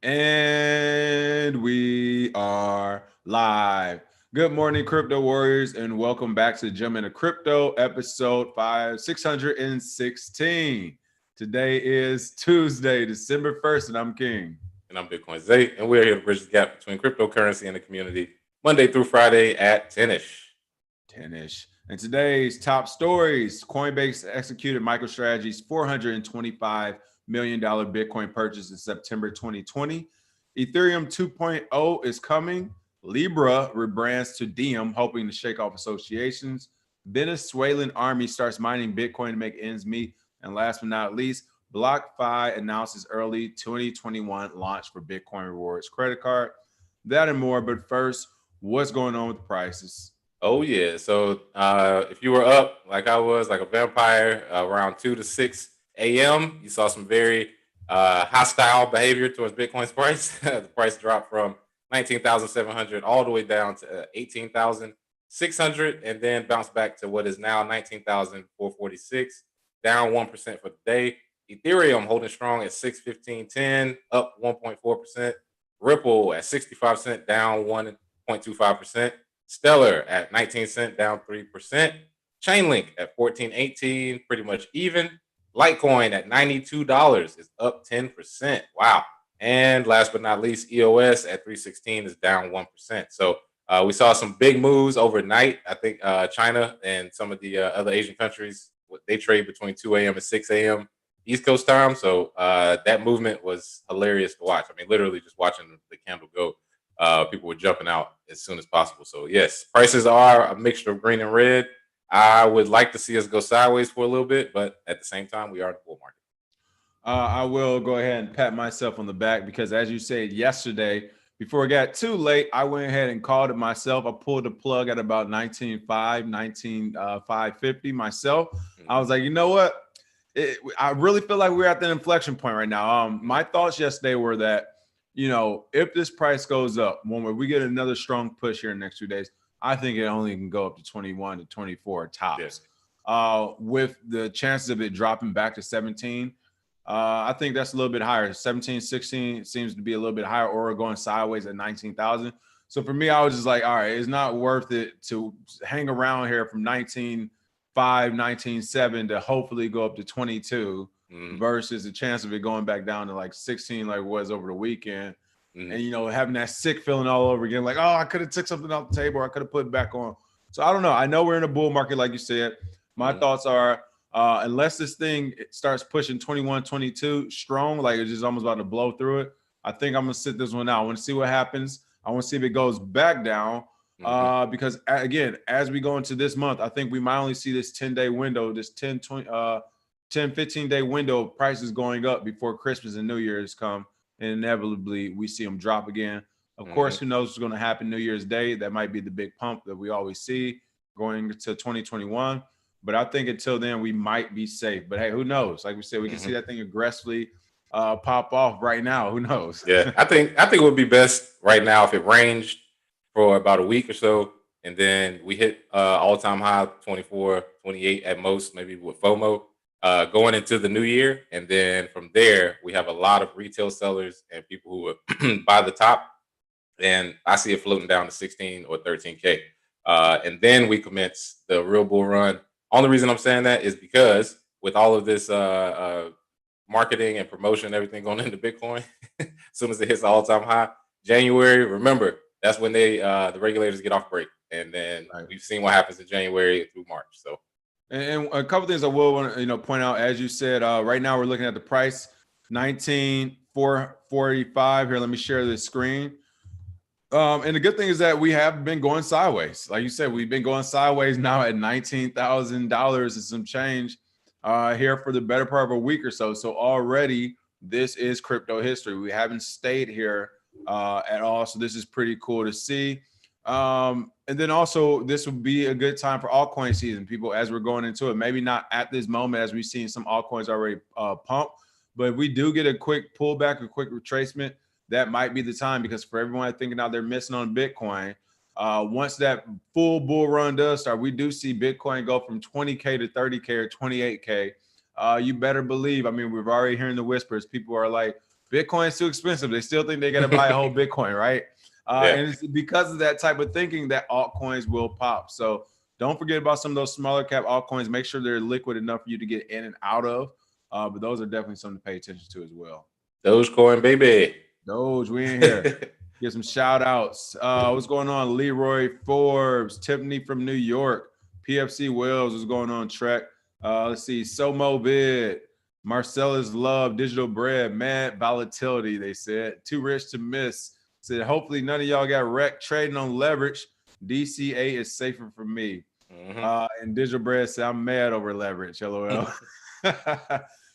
And we are live. Good morning, crypto warriors, and welcome back to Jump into Crypto, episode 616. Today is Tuesday, December 1st, and I'm King. And I'm Bitcoin Zay, and we're here to bridge the gap between cryptocurrency and the community Monday through Friday at 10ish. 10ish. And today's top stories: Coinbase executed Microstrategy's $425 million Bitcoin purchase in September 2020. Ethereum 2.0 is coming. Libra rebrands to Diem, hoping to shake off associations. Venezuelan army starts mining Bitcoin to make ends meet. And last but not least, BlockFi announces early 2021 launch for Bitcoin Rewards credit card. That and more. But first, what's going on with the prices? Oh, yeah. So if you were up like I was, like a vampire, around 2 to 6 a.m., you saw some very hostile behavior towards Bitcoin's price. The price dropped from 19,700 all the way down to 18,600 and then bounced back to what is now 19,446, down 1% for the day. Ethereum holding strong at 615.10, up 1.4%. Ripple at 65 cent, down 1.25%. Stellar at 19 cent, down 3%. Chainlink at 14.18, pretty much even. Litecoin at $92 is up 10%. Wow. And last but not least, EOS at 316 is down 1%. So we saw some big moves overnight. I think China and some of the other Asian countries, they trade between 2 a.m. and 6 a.m. East Coast time. So that movement was hilarious to watch. I mean, literally just watching the candle go. People were jumping out as soon as possible. So yes, prices are a mixture of green and red. I would like to see us go sideways for a little bit, but at the same time, we are in the bull market. I will go ahead and pat myself on the back because, as you said yesterday, before it got too late, I went ahead and called it myself. I pulled the plug at about 19.5, 19.550 myself. I was like, you know what? I really feel like we're at the inflection point right now. My thoughts yesterday were that, if this price goes up, when we get another strong push here in the next 2 days, I think it only can go up to 21 to 24 tops. With the chances of it dropping back to 17, I think that's a little bit higher. 17, 16 seems to be a little bit higher, or going sideways at 19,000. So for me, I was just like, all right, it's not worth it to hang around here from 19.5, 19.7 to hopefully go up to 22 versus the chance of it going back down to like 16 like it was over the weekend. And, having that sick feeling all over again, like, oh, I could have took something off the table, or I could have put it back on. So I don't know. I know we're in a bull market, like you said. My thoughts are, unless this thing starts pushing 21, 22 strong, like it's just almost about to blow through it, I think I'm going to sit this one out. I want to see what happens. I want to see if it goes back down. Because, again, as we go into this month, I think we might only see this 10-day window, this 10, 15-day window of prices going up before Christmas and New Year's come. And inevitably, we see them drop again. Of course, who knows what's going to happen New Year's Day? That might be the big pump that we always see going to 2021. But I think until then, we might be safe. But hey, who knows? Like we said, we can see that thing aggressively pop off right now. Who knows? Yeah, I think it would be best right now if it ranged for about a week or so, and then we hit all-time high 24, 28 at most, maybe with FOMO going into the new year. And then from there, we have a lot of retail sellers and people who would buy the top. And I see it floating down to 16 or 13K. And then we commence the real bull run. Only reason I'm saying that is because with all of this marketing and promotion, everything going into Bitcoin, as soon as it hits the all-time high, January, remember, that's when the regulators get off break. And then we've seen what happens in January through March. So, and a couple things I will want to point out, as you said, right now we're looking at the price 19,445 here. Let me share this screen. And the good thing is that we have been going sideways. Like you said, we've been going sideways now at $19,000 and some change here for the better part of a week or so. So already this is crypto history. We haven't stayed here at all. So this is pretty cool to see. And then also this would be a good time for altcoin season, people, as we're going into it. Maybe not at this moment, as we've seen some altcoins already pump, but if we do get a quick pullback, a quick retracement, that might be the time, because for everyone thinking out there missing on Bitcoin, once that full bull run does start, we do see Bitcoin go from 20K to 30K or 28K. You better believe, I mean, we're already hearing the whispers. People are like Bitcoin's too expensive. They still think they got to buy a whole Bitcoin, right? And it's because of that type of thinking that altcoins will pop. So don't forget about some of those smaller cap altcoins. Make sure they're liquid enough for you to get in and out of. But those are definitely something to pay attention to as well. Dogecoin, baby. Doge, we in here. Give some shout outs. What's going on? Leroy Forbes, Tiffany from New York, PFC Wells, what's going on, Trek? Let's see, Somo Vid, Marcellus Love, Digital Bread, Mad Volatility, they said. Too rich to miss. Said, hopefully none of y'all got wrecked trading on leverage. DCA is safer for me. And Digital Bread said, I'm mad over leverage, LOL.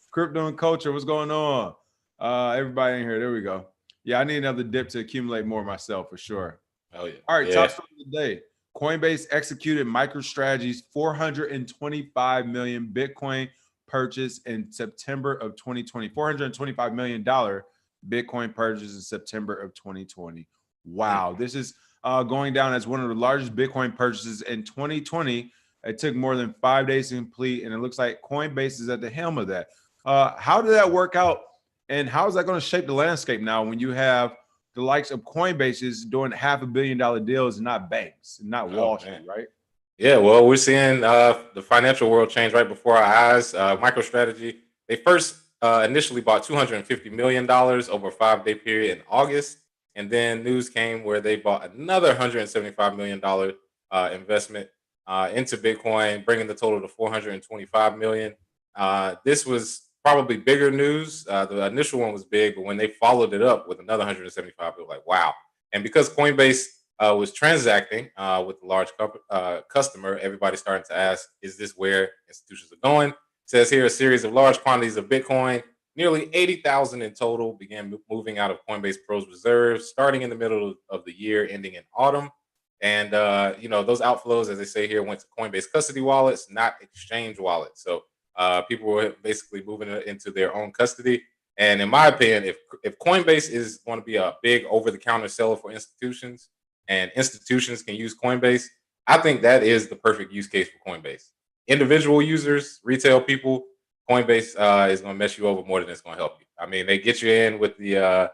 Crypto and culture, what's going on? Everybody in here, there we go. Yeah, I need another dip to accumulate more myself for sure. Oh yeah. All right, top story of the day. Coinbase executed Microstrategy's 425 million Bitcoin purchase in September of 2020. $425 million Bitcoin purchase in September of 2020. Wow, this is going down as one of the largest Bitcoin purchases in 2020. It took more than 5 days to complete, and it looks like Coinbase is at the helm of that. How did that work out? And how is that going to shape the landscape now when you have the likes of Coinbase doing $500 million deals and not banks and not Wall Street, right? Yeah, well, we're seeing the financial world change right before our eyes. Microstrategy, they first initially bought $250 million over a 5-day period in August. And then news came where they bought another $175 million investment into Bitcoin, bringing the total to $425 million. This was probably bigger news. The initial one was big, but when they followed it up with another 175, it was like, wow. And because Coinbase was transacting with a large customer, everybody started to ask, is this where institutions are going? It says here a series of large quantities of Bitcoin, nearly 80,000 in total, began moving out of Coinbase Pro's reserves starting in the middle of the year, ending in autumn. And, those outflows, as they say here, went to Coinbase custody wallets, not exchange wallets. So people were basically moving it into their own custody. And in my opinion, if Coinbase is going to be a big over-the-counter seller for institutions and institutions can use Coinbase, I think that is the perfect use case for Coinbase. Individual users, retail people, Coinbase is going to mess you over more than it's going to help you. I mean, they get you in with the,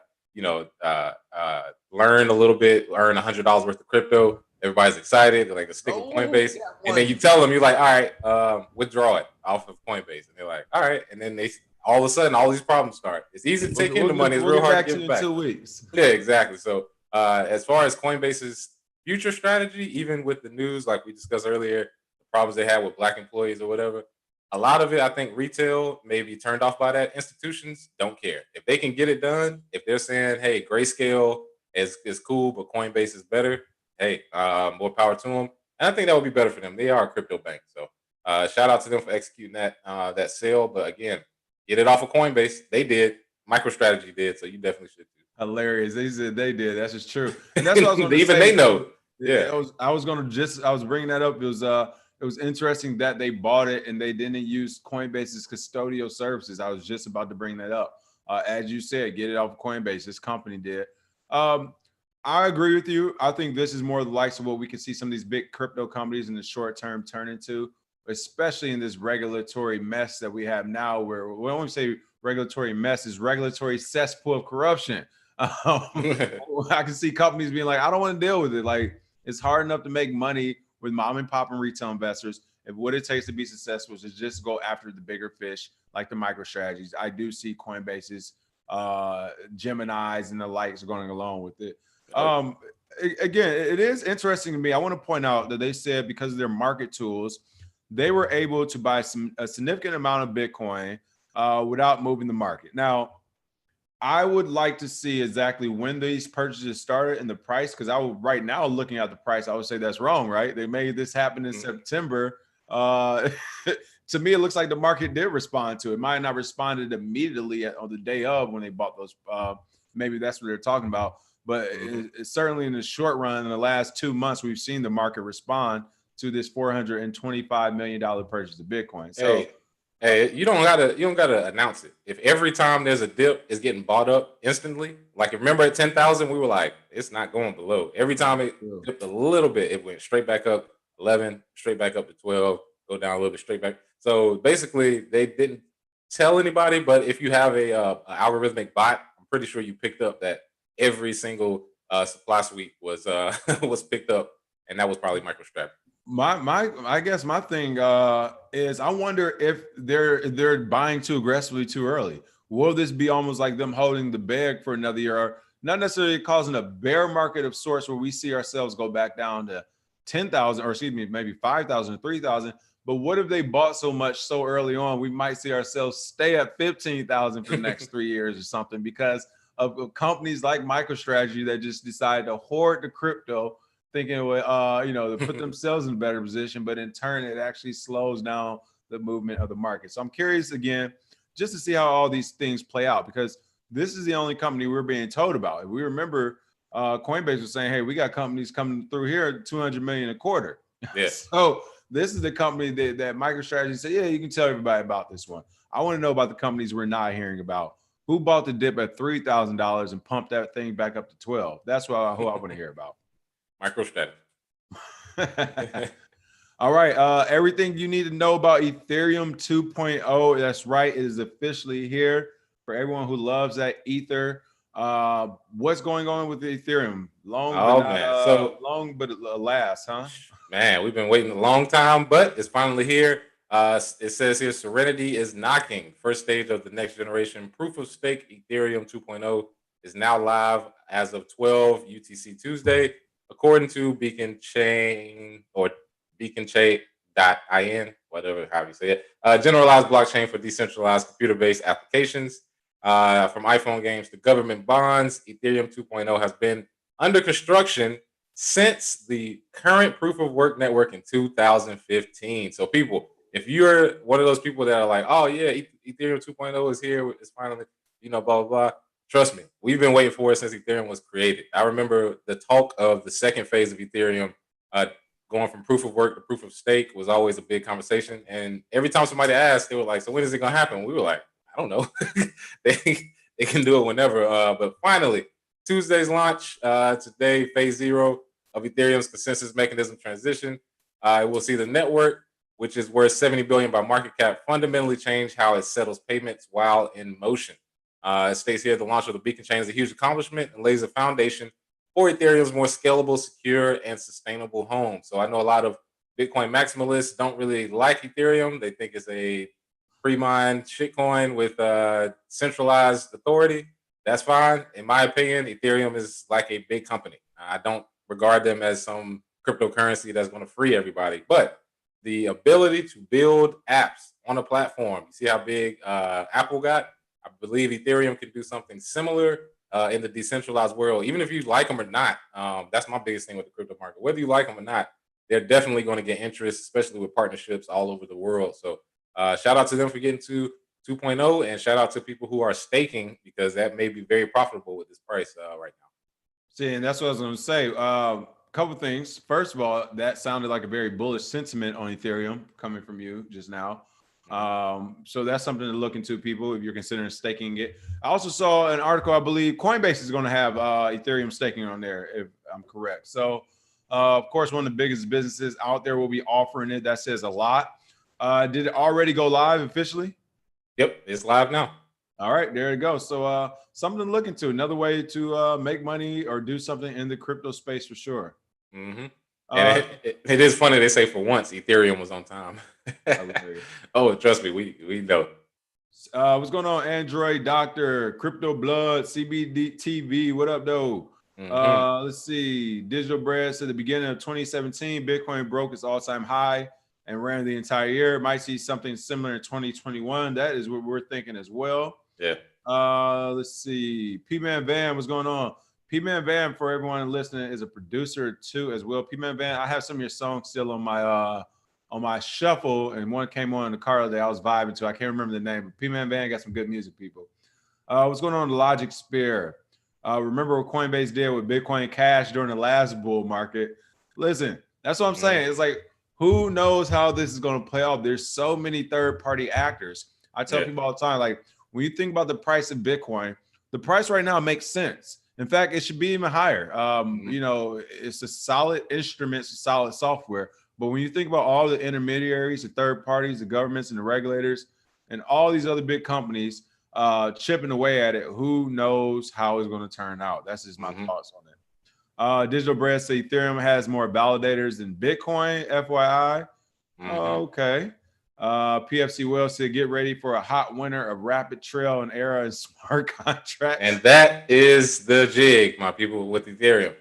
learn a little bit, earn $100 worth of crypto. Everybody's excited. They're like, stick with Coinbase. And then you tell them, you're like, all right, withdraw it off of Coinbase. And they're like, all right. And then they all of a sudden, all these problems start. It's easy to take in the money. It's real hard to give back. 2 weeks. Yeah, exactly. So as far as Coinbase's future strategy, even with the news, like we discussed earlier, the problems they had with Black employees or whatever, a lot of it, I think retail may be turned off by that. Institutions don't care. If they can get it done, if they're saying, hey, Grayscale is cool, but Coinbase is better, hey, more power to them. And I think that would be better for them. They are a crypto bank. So shout out to them for executing that sale. But again, get it off of Coinbase. They did. MicroStrategy did. So you definitely should too. Hilarious. They said they did. That's just true. And that's what I was going to Even say. They know. Yeah. I was bringing that up. It was interesting that they bought it and they didn't use Coinbase's custodial services. I was just about to bring that up. As you said, get it off of Coinbase. This company did. I agree with you. I think this is more the likes of what we can see some of these big crypto companies in the short term turn into, especially in this regulatory mess that we have now, where we don't say regulatory mess, is regulatory cesspool of corruption. I can see companies being like, I don't want to deal with it. Like, it's hard enough to make money with mom and pop and retail investors. If what it takes to be successful is just go after the bigger fish, like the MicroStrategies. I do see Coinbase's, Geminis and the likes going along with it. Again, it is interesting to me. I want to point out that they said because of their market tools, they were able to buy a significant amount of Bitcoin without moving the market. Now, I would like to see exactly when these purchases started and the price, because right now looking at the price, I would say that's wrong, right? They made this happen in September. To me, it looks like the market did respond to it. Might not responded immediately on the day of when they bought those. Maybe that's what they're talking about. But it's certainly in the short run, in the last 2 months, we've seen the market respond to this $425 million purchase of Bitcoin. So. Hey, you don't gotta announce it. If every time there's a dip, it's getting bought up instantly. Like remember at 10,000, we were like, it's not going below. Every time it dipped a little bit, it went straight back up 11, straight back up to 12, go down a little bit, straight back. So basically, they didn't tell anybody. But if you have a algorithmic bot, I'm pretty sure you picked up that every single supply suite was was picked up, and that was probably MicroStrategy. I guess my thing is I wonder if they're buying too aggressively too early. Will this be almost like them holding the bag for another year, or not necessarily causing a bear market of sorts where we see ourselves go back down to 10,000, or excuse me, maybe 5,000 or 3,000? But what if they bought so much so early on, we might see ourselves stay at 15,000 for the next 3 years or something because of companies like MicroStrategy that just decide to hoard the crypto, thinking to put themselves in a better position, but in turn it actually slows down the movement of the market. So I'm curious again, just to see how all these things play out, because this is the only company we're being told about. If we remember, Coinbase was saying, hey, we got companies coming through here 200 million a quarter. Yes. So this is the company that MicroStrategy said, yeah, you can tell everybody about this one. I want to know about the companies we're not hearing about. Who bought the dip at $3,000 and pumped that thing back up to 12? That's who I want to hear about. MicroStrategy. All right. Everything you need to know about Ethereum 2.0. That's right. It is officially here for everyone who loves that Ether. What's going on with the Ethereum? Long, but alas, huh? Man, we've been waiting a long time, but it's finally here. It says here, Serenity is knocking. First stage of the next generation proof of stake Ethereum 2.0 is now live as of 12 UTC Tuesday, according to Beacon Chain or beaconchain.in, whatever, how you say it. Generalized blockchain for decentralized computer-based applications. From iPhone games to government bonds, Ethereum 2.0 has been under construction since the current proof of work network in 2015. So people, if you're one of those people that are like, oh yeah, Ethereum 2.0 is here, it's finally, blah, blah, blah. Trust me, we've been waiting for it since Ethereum was created. I remember the talk of the second phase of Ethereum, going from proof of work to proof of stake was always a big conversation. And every time somebody asked, they were like, so when is it going to happen? We were like, I don't know. they can do it whenever. But finally, Tuesday's launch, today, phase 0 of Ethereum's consensus mechanism transition. We'll see the network, which is worth $70 billion by market cap, fundamentally change how it settles payments while in motion. It states here the launch of the Beacon Chain is a huge accomplishment and lays a foundation for Ethereum's more scalable, secure, and sustainable home. So I know a lot of Bitcoin maximalists don't really like Ethereum. They think it's a pre-mined shitcoin with centralized authority. That's fine. In my opinion, Ethereum is like a big company. I don't regard them as some cryptocurrency that's going to free everybody, but the ability to build apps on a platform. You see how big Apple got? I believe Ethereum can do something similar in the decentralized world. Even if you like them or not, that's my biggest thing with the crypto market. Whether you like them or not, they're definitely going to get interest, especially with partnerships all over the world. So shout out to them for getting to 2.0, and shout out to people who are staking, because that may be very profitable with this price right now. See, and that's what I was going to say. Couple things. First of all, that sounded like a very bullish sentiment on Ethereum coming from you just now. So that's something to look into, people, if you're considering staking it. I also saw an article, I believe Coinbase is going to have Ethereum staking on there, if I'm correct. So, of course, one of the biggest businesses out there will be offering it. That says a lot. Did it already go live officially? Yep, it's live now. All right, there you go. So something to look into, another way to make money or do something in the crypto space for sure. Mm-hmm. And it is funny, they say for once Ethereum was on time. Oh, trust me, we know. What's going on, Android Doctor, Crypto Blood, CBD TV? What up, though? Mm-hmm. Let's see. Digital Bread said the beginning of 2017, Bitcoin broke its all-time high and ran the entire year. Might see something similar in 2021. That is what we're thinking as well. Yeah. Let's see. P-Man Van, what's going on? P-Man Van, for everyone listening, is a producer too as well. P-Man Van, I have some of your songs still on my shuffle, and one came on in the car that I was vibing to. I can't remember the name, but P-Man Van got some good music, people. What's going on in the Logic Sphere? Remember what Coinbase did with Bitcoin Cash during the last bull market? Listen, that's what I'm saying. It's like, who knows how this is going to play out? There's so many third-party actors. I tell people all the time, like, when you think about the price of Bitcoin, the price right now makes sense. In fact, it should be even higher. It's a solid instrument, it's a solid software. But when you think about all the intermediaries, the third parties, the governments and the regulators, and all these other big companies, chipping away at it. Who knows how it's going to turn out? That's just my thoughts on it. Digital Bread say Ethereum has more validators than Bitcoin, FYI. Okay. PFC Will said, get ready for a hot winter of rapid trail and era and smart contracts. And that is the jig, my people, with Ethereum.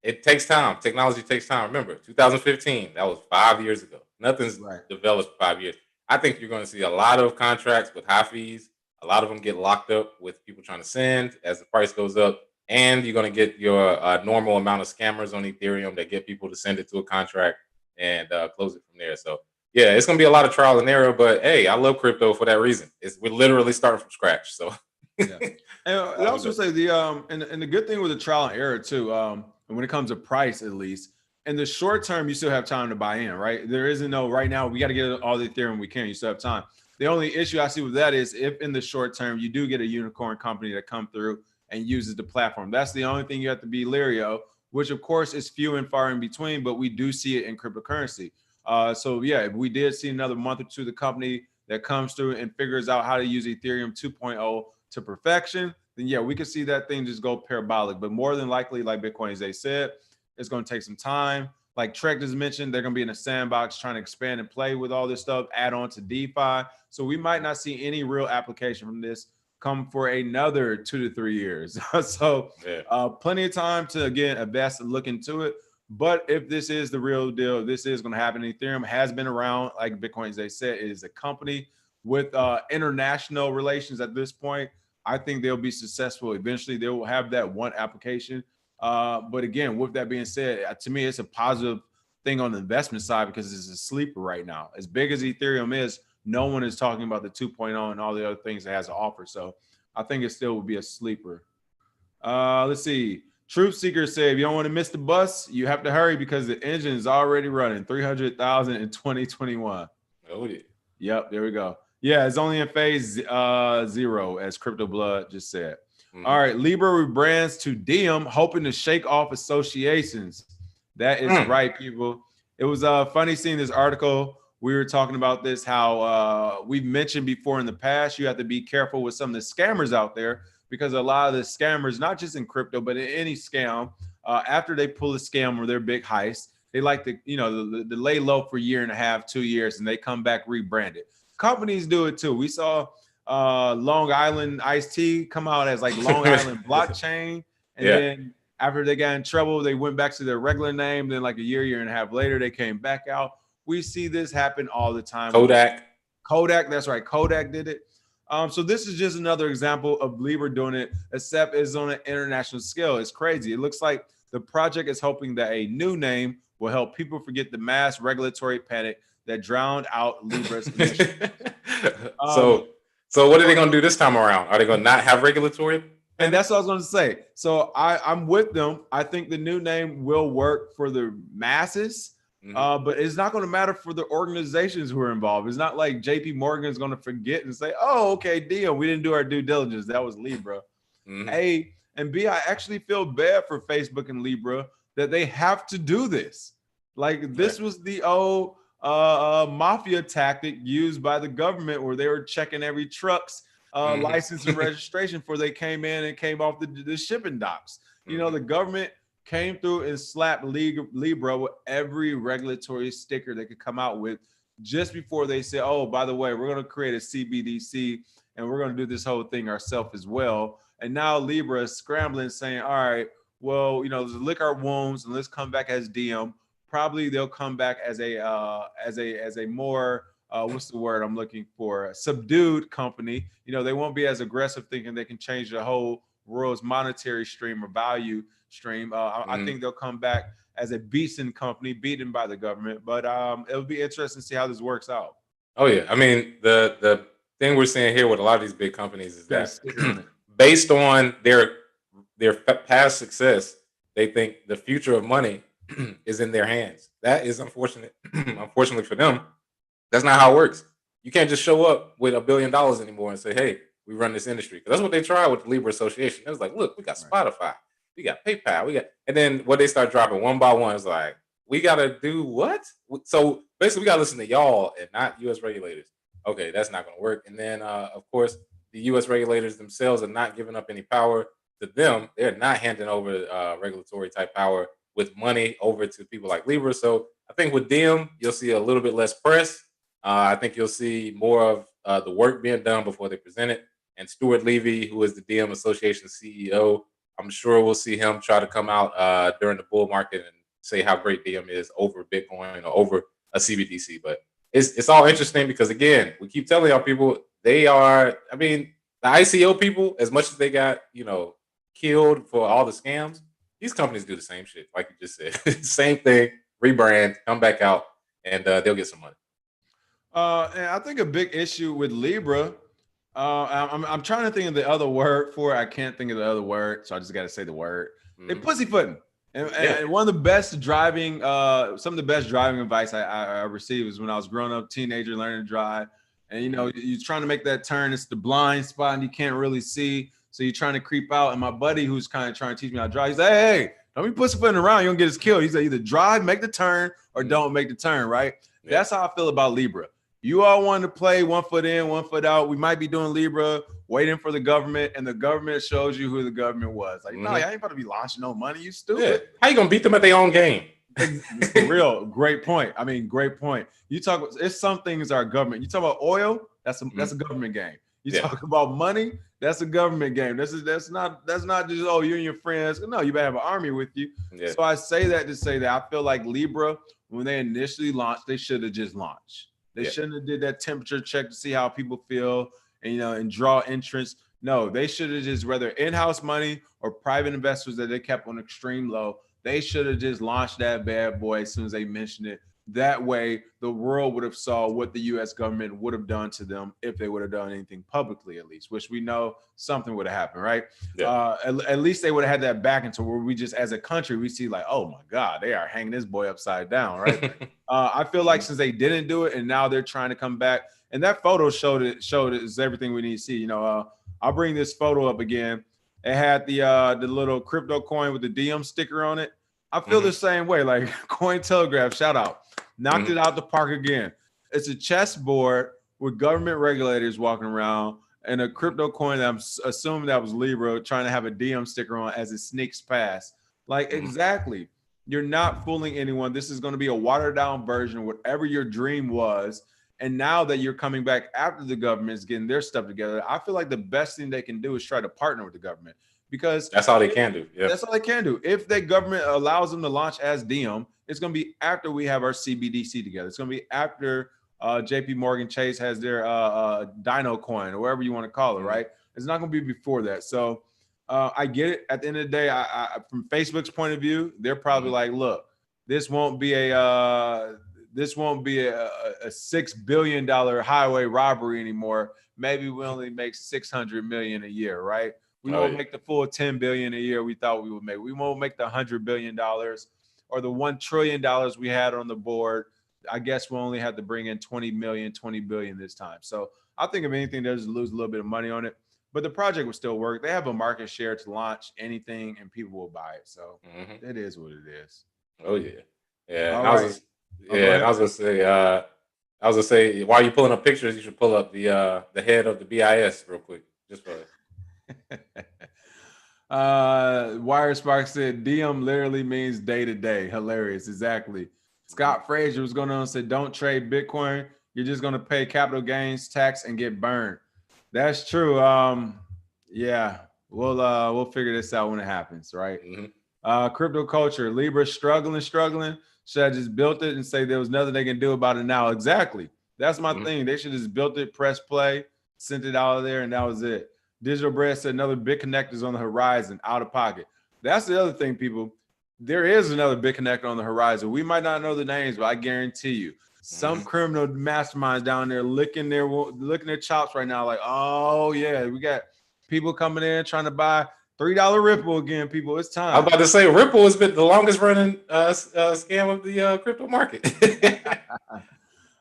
It takes time. Technology takes time. Remember, 2015, that was 5 years ago. Nothing's developed for 5 years. I think you're going to see a lot of contracts with high fees. A lot of them get locked up with people trying to send as the price goes up. And you're going to get your normal amount of scammers on Ethereum that get people to send it to a contract and close it from there. So, yeah, it's going to be a lot of trial and error. But, hey, I love crypto for that reason. We're literally starting from scratch. So, yeah. And I also say and the good thing with the trial and error, too, and when it comes to price, at least, in the short term, you still have time to buy in, right? There isn't no right now, we got to get all the Ethereum we can. You still have time. The only issue I see with that is if in the short term you do get a unicorn company that come through and uses the platform. That's the only thing you have to be leery of, which of course is few and far in between, but we do see it in cryptocurrency. So yeah, if we did see another month or two, the company that comes through and figures out how to use Ethereum 2.0 to perfection, then yeah, we could see that thing just go parabolic. But more than likely, like Bitcoin, as they said, it's going to take some time. Like Trek just mentioned, they're going to be in a sandbox trying to expand and play with all this stuff, add on to DeFi. So we might not see any real application from this come for another 2 to 3 years. So plenty of time to, again, invest and look into it. But if this is the real deal, this is going to happen. Ethereum has been around, like Bitcoin, as they said, it is a company with international relations at this point. I think they'll be successful. Eventually, they will have that one application. But again, with that being said, to me, it's a positive thing on the investment side because it's a sleeper right now. As big as Ethereum is, no one is talking about the 2.0 and all the other things it has to offer. So I think it still will be a sleeper. Let's see. Truth Seeker said, if you don't want to miss the bus, you have to hurry because the engine is already running 300,000 in 2021. Oh, yeah. Yep, there we go. Yeah, it's only in phase 0, as Crypto Blood just said. All right, Libra rebrands to Diem, hoping to shake off associations. That is right, people. It was funny seeing this article. We were talking about this, how we've mentioned before in the past, you have to be careful with some of the scammers out there because a lot of the scammers, not just in crypto, but in any scam, after they pull a scam or their big heist, they like to, the lay low for a year and a half, 2 years, and they come back rebranded. Companies do it too. We saw Long Island Iced Tea come out as like Long Island Blockchain. And then after they got in trouble, they went back to their regular name. Then like a year and a half later, they came back out. We see this happen all the time. Kodak, that's right. Kodak did it. So this is just another example of Libra doing it, except it's on an international scale. It's crazy. It looks like the project is hoping that a new name will help people forget the mass regulatory panic that drowned out Libra's initiative. So what are they going to do this time around? Are they going to not have regulatory panic? And that's what I was going to say. So I'm with them. I think the new name will work for the masses. But it's not going to matter for the organizations who are involved. It's not like JP Morgan is going to forget and say, oh, okay, deal. We didn't do our due diligence. That was Libra. A, and B, I actually feel bad for Facebook and Libra that they have to do this. Like this was the old mafia tactic used by the government where they were checking every truck's license and registration before they came in and came off the shipping docks. The government came through and slapped Libra with every regulatory sticker they could come out with just before they said, oh, by the way, we're going to create a CBDC and we're going to do this whole thing ourselves as well. And now Libra is scrambling saying, all right, well, let's lick our wounds and let's come back as Diem. Probably they'll come back as a more what's the word I'm looking for? Subdued company. They won't be as aggressive thinking they can change the whole world's monetary stream or value stream. I think they'll come back as a beaten company, beaten by the government. But it'll be interesting to see how this works out. Oh yeah, I mean the thing we're seeing here with a lot of these big companies is that based on their past success, they think the future of money is in their hands. That is unfortunate. Unfortunately for them, that's not how it works. You can't just show up with $1 billion anymore and say, "Hey, we run this industry." Because that's what they tried with the Libra Association. It was like, "Look, we got Spotify, we got PayPal, and then what they start dropping one by one is like, "We gotta do what?" So basically, we gotta listen to y'all and not U.S. regulators. Okay, that's not gonna work. And then, of course, the U.S. regulators themselves are not giving up any power to them. They're not handing over regulatory type power with money over to people like Libra. So I think with them, you'll see a little bit less press. I think you'll see more of the work being done before they present it. And Stuart Levy, who is the DM Association CEO, I'm sure we'll see him try to come out during the bull market and say how great DM is over Bitcoin or over a CBDC. But it's all interesting because, again, we keep telling y'all people, they are, I mean, the ICO people, as much as they got, killed for all the scams, these companies do the same shit, like you just said. Same thing, rebrand, come back out, and they'll get some money. And I think a big issue with Libra, I'm trying to think of the other word for it. I can't think of the other word, so I just got to say the word. They pussyfooting. And one of the best driving, some of the best driving advice I received was when I was growing up, teenager, learning to drive. And, you're trying to make that turn. It's the blind spot and you can't really see. So you're trying to creep out. And my buddy who's kind of trying to teach me how to drive, he's like, hey, don't be pussyfooting around. You don't get us killed. He said either drive, make the turn, or don't make the turn, right? Yeah. That's how I feel about Libra. You all want to play 1 foot in, 1 foot out. We might be doing Libra, waiting for the government, and the government shows you who the government was. Like, no, I ain't about to be launching no money. You stupid. Yeah. How you gonna beat them at their own game? For real, great point. I mean, great point. You talk. It's some things our government. You talk about oil. That's a government game. You talk about money. That's a government game. That's not just you and your friends. No, you better have an army with you. Yeah. So I say that to say that I feel like Libra, when they initially launched, they should have just launched. They shouldn't have did that temperature check to see how people feel and draw interest. No, they should have just, whether in-house money or private investors that they kept on extreme low, they should have just launched that bad boy as soon as they mentioned it. That way, the world would have saw what the U.S. government would have done to them if they would have done anything publicly, at least, which we know something would have happened, right? Yeah. At least they would have had that back into where we just, as a country, we see like, oh my God, they are hanging this boy upside down, right? I feel like since they didn't do it and now they're trying to come back, and that photo showed it's everything we need to see. I'll bring this photo up again. It had the little crypto coin with the DM sticker on it. I feel the same way. Like Cointelegraph, shout out, knocked it out the park again. It's a chessboard with government regulators walking around and a crypto coin that I'm assuming that was Libra trying to have a DM sticker on as it sneaks past. Like exactly, you're not fooling anyone. This is going to be a watered down version of whatever your dream was. And now that you're coming back after the government's getting their stuff together, I feel like the best thing they can do is try to partner with the government. Because that's all they can do. Yeah. That's all they can do. If the government allows them to launch as DM, it's going to be after we have our CBDC together. It's going to be after JP Morgan Chase has their Dino coin or whatever you want to call it, right? It's not going to be before that. So I get it. At the end of the day, I from Facebook's point of view, they're probably like, look, this won't be a $6 billion highway robbery anymore. Maybe we only make 600 million a year, right? We won't make the full 10 billion a year we thought we would make. We won't make the $100 billion or the $1 trillion we had on the board. I guess we'll only have to bring in 20 billion this time. So I think if anything, they'll just lose a little bit of money on it. But the project will still work. They have a market share to launch anything and people will buy it. So it is what it is. Oh, yeah. Yeah. I was gonna say, while you're pulling up pictures, you should pull up the head of the BIS real quick, just for Wire Spark said DM literally means day to day. Hilarious. Exactly. Scott Frazier was going on and said, don't trade Bitcoin. You're just going to pay capital gains tax and get burned. That's true. Yeah, we'll figure this out when it happens, right? Crypto culture, Libra struggling. Should have just built it and say there was nothing they can do about it now. Exactly. That's my thing. They should have just built it, press play, sent it out of there, and that was it. Digital Bread said another big connector is on the horizon, out of pocket. That's the other thing, people. There is another big connector on the horizon. We might not know the names, but I guarantee you, some criminal masterminds down there licking their chops right now, like, oh yeah, we got people coming in trying to buy $3 Ripple again. People, it's time. I was about to say Ripple has been the longest running scam of the crypto market.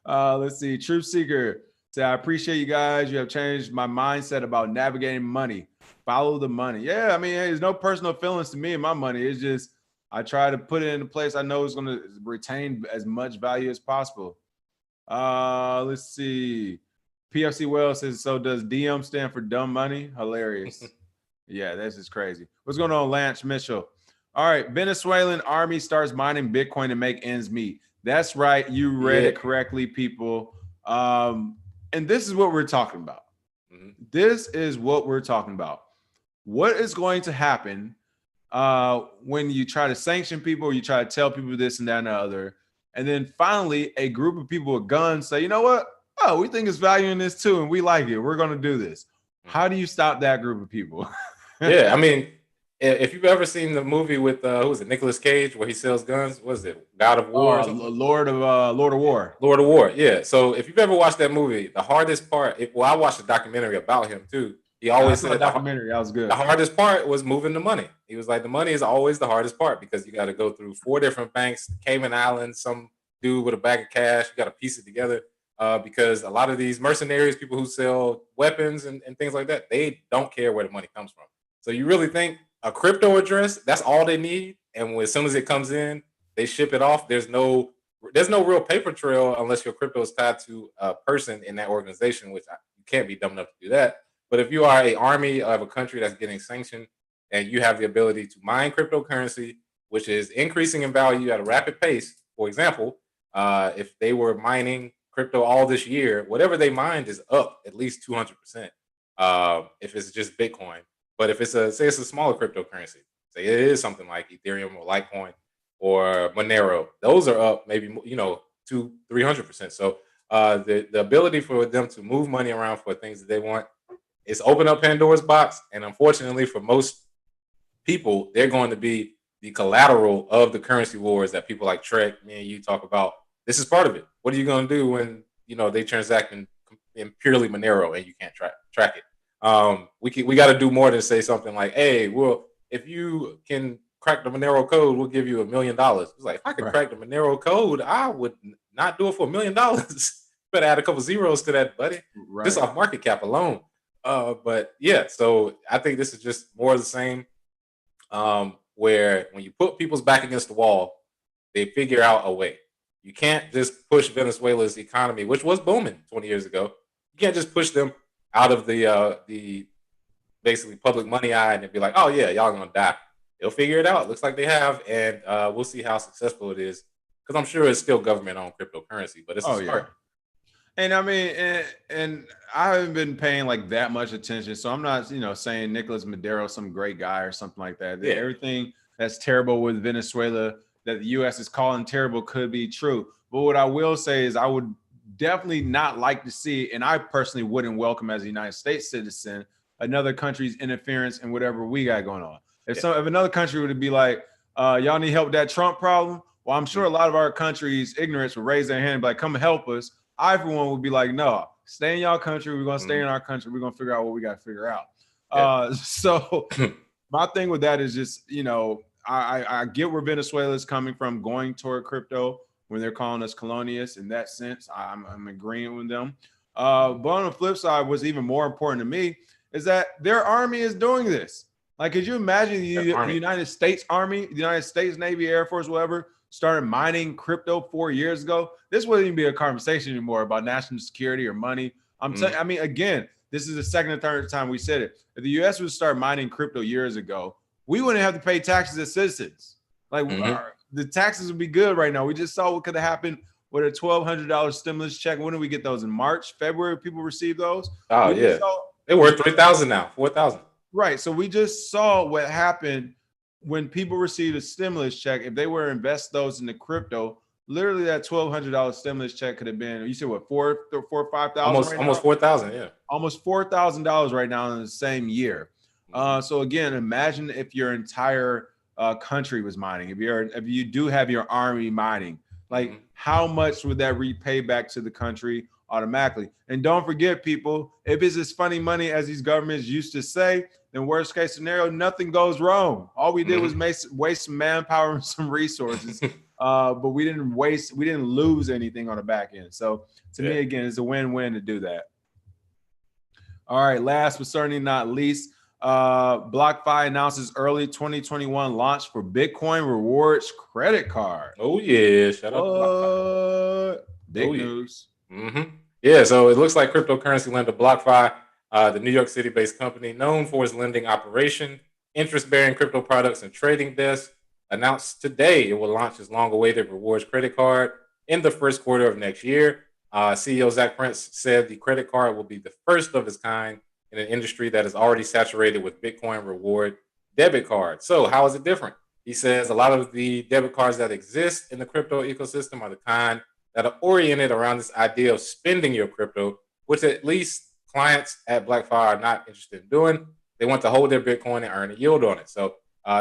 Let's see. Truth Seeker. So I appreciate you guys. You have changed my mindset about navigating money. Follow the money. Yeah, I mean, there's no personal feelings to me and my money. It's just I try to put it in a place I know is going to retain as much value as possible. Let's see. PFC Wells says, so does DM stand for dumb money? Hilarious. Yeah, this is crazy. What's going on, Lance Mitchell? All right, Venezuelan army starts mining Bitcoin to make ends meet. That's right. You read it correctly, people. And this is what we're talking about. This is what we're talking about. What is going to happen when you try to sanction people, or you try to tell people this and that and the other, and then finally a group of people with guns say, you know what? Oh, we think it's value in this too, and we like it. We're going to do this. How do you stop that group of people? Yeah, I mean, if you've ever seen the movie with who was it, Nicolas Cage, where he sells guns, what is it, God of War? Lord of War. Lord of War. Yeah. So if you've ever watched that movie, the hardest part. I watched a documentary about him too. He always said the documentary. That was good. The hardest part was moving the money. He was like, the money is always the hardest part because you got to go through 4 different banks, Cayman Islands, some dude with a bag of cash. You got to piece it together. Because a lot of these mercenaries, people who sell weapons and things like that, they don't care where the money comes from. So you really think a crypto address, that's all they need? And as soon as it comes in, they ship it off. There's no real paper trail unless your crypto is tied to a person in that organization, which you can't be dumb enough to do that. But if you are an army of a country that's getting sanctioned and you have the ability to mine cryptocurrency, which is increasing in value at a rapid pace, for example, if they were mining crypto all this year, whatever they mined is up at least 200%. If it's just Bitcoin, but if it's say it's a smaller cryptocurrency, say it is something like Ethereum or Litecoin or Monero, those are up maybe 200-300%. So the ability for them to move money around for things that they want, it's open up Pandora's box, and unfortunately for most people, they're going to be the collateral of the currency wars that people like Trek, me and you talk about. This is part of it. What are you going to do when they transact in purely Monero and you can't track it? We got to do more than say something like, "Hey, well, if you can crack the Monero code, we'll give you $1 million." It's like, if I could crack the Monero code, I would not do it for $1 million. Better add a couple zeros to that, buddy. Right. Just off market cap alone. But yeah, so I think this is just more of the same. Where when you put people's back against the wall, they figure out a way. You can't just push Venezuela's economy, which was booming 20 years ago. You can't just push them out of the basically public money eye and be like, oh yeah, y'all gonna die. They'll figure it out. Looks like they have, and we'll see how successful it is. Because I'm sure it's still government-owned cryptocurrency, but it's a start. Yeah. And I mean, and I haven't been paying like that much attention, so I'm not, saying Nicolas Maduro some great guy or something like that. Yeah. Everything that's terrible with Venezuela that the U.S. is calling terrible could be true. But what I will say is I would definitely not like to see, and I personally wouldn't welcome as a United States citizen, another country's interference in whatever we got going on. If another country would be like, y'all need help with that Trump problem, well, I'm sure a lot of our country's ignorance would raise their hand and be like, come help us. I, for one, would be like, no, stay in y'all country. We're going to stay in our country. We're going to figure out what we got to figure out. So my thing with that is just, I get where Venezuela is coming from, going toward crypto when they're calling us colonialists. In that sense, I'm agreeing with them. But on the flip side, what's even more important to me is that their army is doing this. Like, could you imagine the United States Army, the United States Navy, Air Force, whatever, started mining crypto 4 years ago? This wouldn't even be a conversation anymore about national security or money. I mean, again, this is the second or third time we said it. If the U.S. would start mining crypto years ago, we wouldn't have to pay taxes as citizens. Like, the taxes would be good right now. We just saw what could have happened with a $1,200 stimulus check. When did we get those? In March, February, people received those? Oh, yeah. They're worth $3,000 now, $4,000. Right. So we just saw what happened when people received a stimulus check. If they were to invest those into crypto, literally that $1,200 stimulus check could have been, you said what, $4,000 or $5,000? Almost $4,000, yeah. Almost $4,000 right now in the same year. So again, imagine if your entire country was mining. If you do have your army mining, like how much would that repay back to the country automatically? And don't forget, people, if it's as funny money as these governments used to say, then worst case scenario, nothing goes wrong. All we did was waste some manpower and some resources, but we didn't lose anything on the back end. So to me, again, it's a win-win to do that. All right, last but certainly not least, BlockFi announces early 2021 launch for Bitcoin rewards credit card. Oh yeah, shout out to BlockFi. Big news. Yeah, so it looks like cryptocurrency lender BlockFi, the New York City-based company known for its lending operation, interest-bearing crypto products, and trading desk, announced today it will launch its long-awaited rewards credit card in the first quarter of next year. CEO Zach Prince said the credit card will be the first of its kind in an industry that is already saturated with Bitcoin reward debit cards. So, how is it different? He says a lot of the debit cards that exist in the crypto ecosystem are the kind that are oriented around this idea of spending your crypto, which at least clients at BlackFi are not interested in doing. They want to hold their Bitcoin and earn a yield on it. So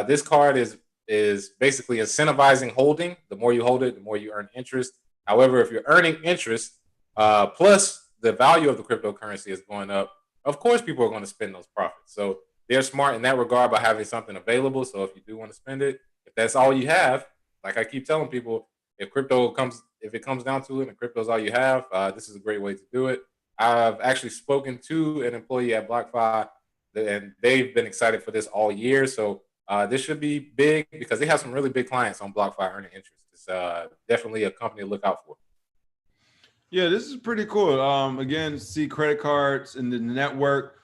this card is basically incentivizing holding. The more you hold it, the more you earn interest. However, if you're earning interest plus the value of the cryptocurrency is going up, of course people are going to spend those profits. So they're smart in that regard by having something available. So if you do want to spend it, if that's all you have, like I keep telling people, if it comes down to it and crypto is all you have, this is a great way to do it. I've actually spoken to an employee at BlockFi, and they've been excited for this all year. So this should be big because they have some really big clients on BlockFi earning interest. It's definitely a company to look out for. Yeah, this is pretty cool. Again, see credit cards in the network,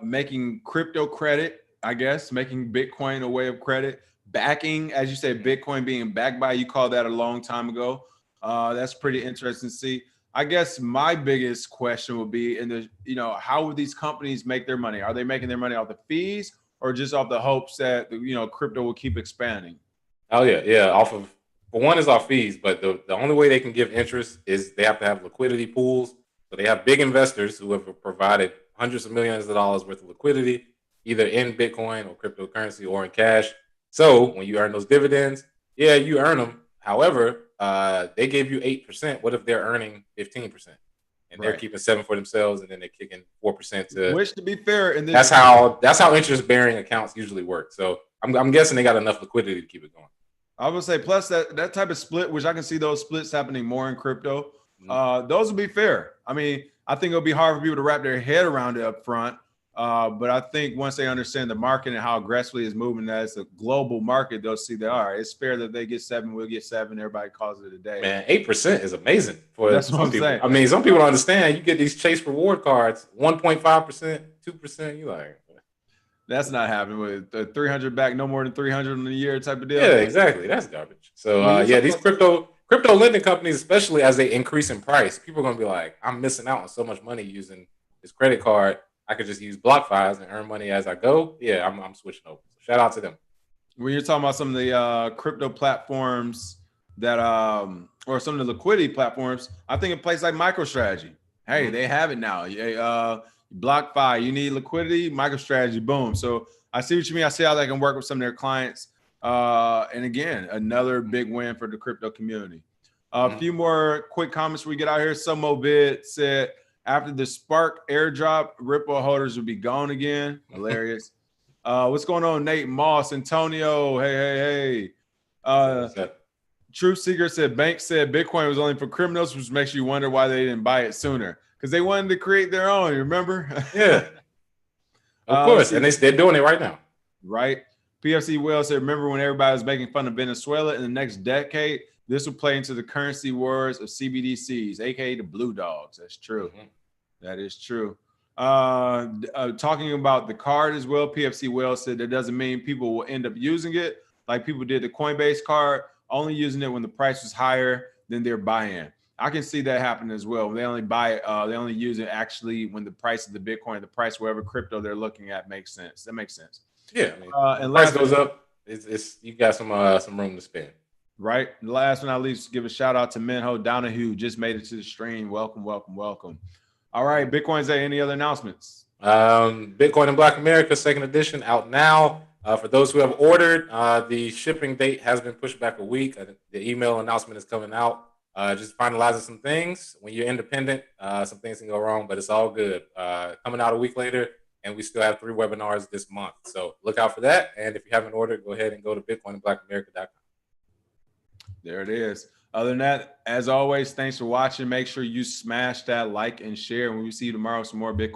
making crypto credit, I guess, making Bitcoin a way of credit, backing, as you said, Bitcoin being backed by, you called that a long time ago. That's pretty interesting to see. I guess my biggest question would be how would these companies make their money? Are they making their money off the fees or just off the hopes that, crypto will keep expanding? Oh yeah. Off of for one is off fees, but the only way they can give interest is they have to have liquidity pools. So they have big investors who have provided hundreds of millions of dollars worth of liquidity, either in Bitcoin or cryptocurrency or in cash. So when you earn those dividends, yeah, you earn them. However, they gave you 8%. What if they're earning 15%? And they're Right. keeping 7 for themselves, and then they're kicking 4% to. Which, to be fair, in this, That's how interest bearing accounts usually work. So I'm guessing they got enough liquidity to keep it going. I would say, plus that type of split, which I can see those splits happening more in crypto. Mhm. Those would be fair. I mean, I think it'll be hard for people to wrap their head around it up front. But I think once they understand the market and how aggressively it's moving as a global market, they'll see that, all right, it's fair that they get 7, we'll get 7. Everybody calls it a day. Man, 8% is amazing for That's what some I'm people. saying. I mean, some people don't understand. You get these Chase reward cards, 1.5%, 2%. You like, That's not happening with 300 back, no more than 300 in a year type of deal. yeah, exactly. That's garbage. So Well, yeah, these crypto lending companies, especially as they increase in price, people are gonna be like, I'm missing out on so much money using this credit card. I could just use BlockFi and earn money as I go. Yeah, I'm switching over. So shout out to them. when you're talking about some of the crypto platforms that or some of the liquidity platforms, I think a place like MicroStrategy, hey, they have it now. BlockFi, you need liquidity, MicroStrategy, boom. So I see what you mean. I see how they can work with some of their clients. And again, another big win for the crypto community. A few more quick comments we get out here. Some Mobid said after the Spark airdrop, Ripple holders will be gone again. Hilarious. What's going on, Nate Moss, Antonio? Hey. Truth Seeker said Banks said Bitcoin was only for criminals, which makes you wonder why they didn't buy it sooner. Because they wanted to create their own, you remember? Yeah. Of course. And they're doing it right now. Right. PFC Will said, remember when everybody was making fun of Venezuela in the next decade? This will play into the currency wars of CBDCs, aka the blue dogs. That's true. That is true. Talking about the card as well, PFC Will said that doesn't mean people will end up using it like people did the Coinbase card, only using it when the price was higher than their buy-in. I can see that happen as well. They only buy it, they only use it actually when the price of the Bitcoin, the price whatever crypto they're looking at makes sense. That makes sense. Yeah, I mean, and price goes up. It's you got some room to spend. Right. Last but not least, give a shout out to Minho Donahue. Just made it to the stream. Welcome. All right, Bitcoin's Day. Any other announcements? Bitcoin in Black America, second edition, out now. For those who have ordered, the shipping date has been pushed back a week. The email announcement is coming out. Just finalizing some things. When you're independent, some things can go wrong, but it's all good. Coming out a week later, and we still have 3 webinars this month. So look out for that. And if you haven't ordered, go ahead and go to bitcoininblackамerica.com. There it is. Other than that, as always, thanks for watching. Make sure you smash that like and share. And we will see you tomorrow with some more Bitcoin.